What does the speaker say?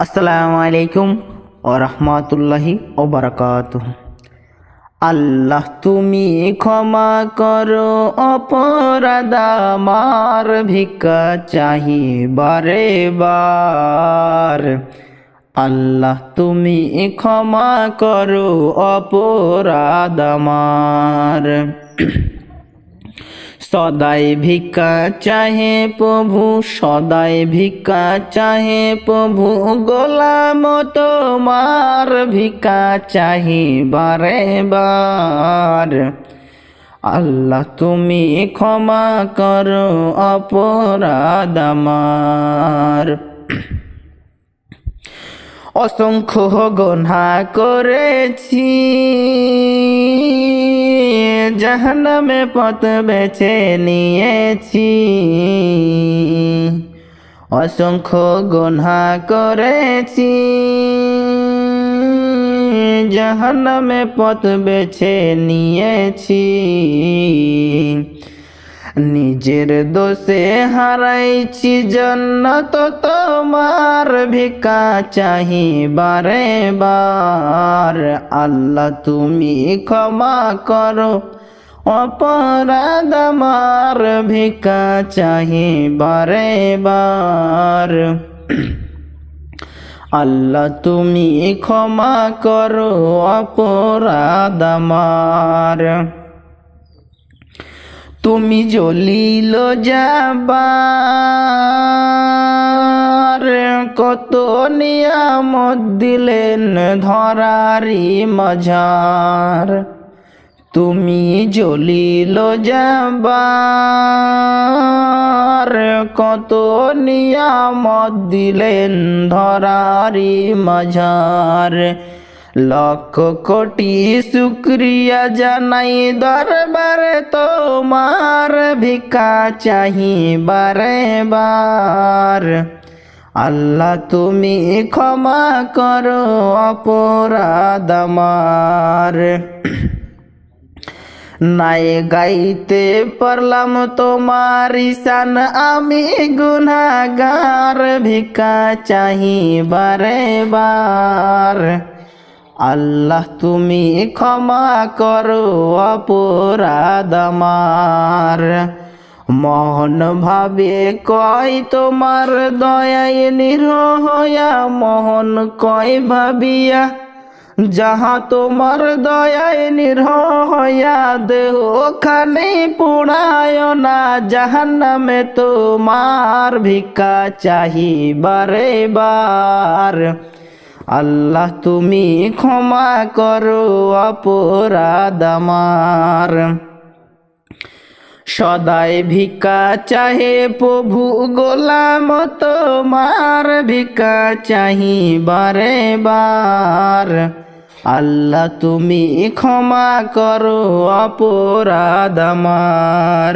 আসসালামু আলাইকুম ওয়া রাহমাতুল্লাহি ওয়া বারাকাতুহু। আল্লাহ তুমি ক্ষমা করো অপরাধ আমার, ভিক্ষা চাহি বারে বার। আল্লাহ তুমি ক্ষমা করো অপরাধ আমার। সদাই ভিক্ষা চাহে প্রভু, সদাই ভিক্ষা চাহে প্রভু, গোলাম তোমার ভিক্ষা চাহি বারে বার। আল্লাহ তুমি ক্ষমা করো অপরাধ আমার। অসংখ্য গুনাহ করেছি, জাহান্নামে পথ বেছে নিয়েছি। অসংখ্য গুনাহ করেছি, জাহান্নামে পথ বেছে নিয়েছি। নিজের দোষে হারাইছি জান্নাত তোমার, ভিক্ষা চাহি বারে বার। আল্লাহ তুমি ক্ষমা করো অপরাধ আমার, ভিক্ষা চাহি বারে বার। আল্লাহ তুমি ক্ষমা করো অপরাধ আমার। তুমি জলিল জাবার, কত নিয়ামত দিলেন ধরারি মাঝার। তুমি জলিল জাবার, কত নিয়ামত দিলেন ধরারি মাঝার। লক্ষ কোটি শুকরিয়া জানাই দরবারে তোমার, ভিক্ষা চাহি বারে বার। আল্লাহ তুমি ক্ষমা করো অপরাধ আমার। নাই গাইতে পারলাম তোমার শান, আমি গুনাহগার, ভিক্ষা চাহি বারে বার। আল্লাহ তুমি ক্ষমা করো অপরাধ আমার। মোহন ভাবে কয় তোমার দয়ায় নিরহয়া, মোহন কয় ভাবিয়া যাহা তোমার দয়ায় নিরহয়া। দেহ খানি পুড়ায় না জাহান্নামে তোমার, ভিক্ষা চাহি বারে বার। আল্লাহ তুমি ক্ষমা করো অপরাধ আমার। সদাই ভিক্ষা চাহে প্রভু, গোলাম তোমার ভিক্ষা চাহি বারে বার। আল্লাহ তুমি ক্ষমা করো অপরাধ আমার।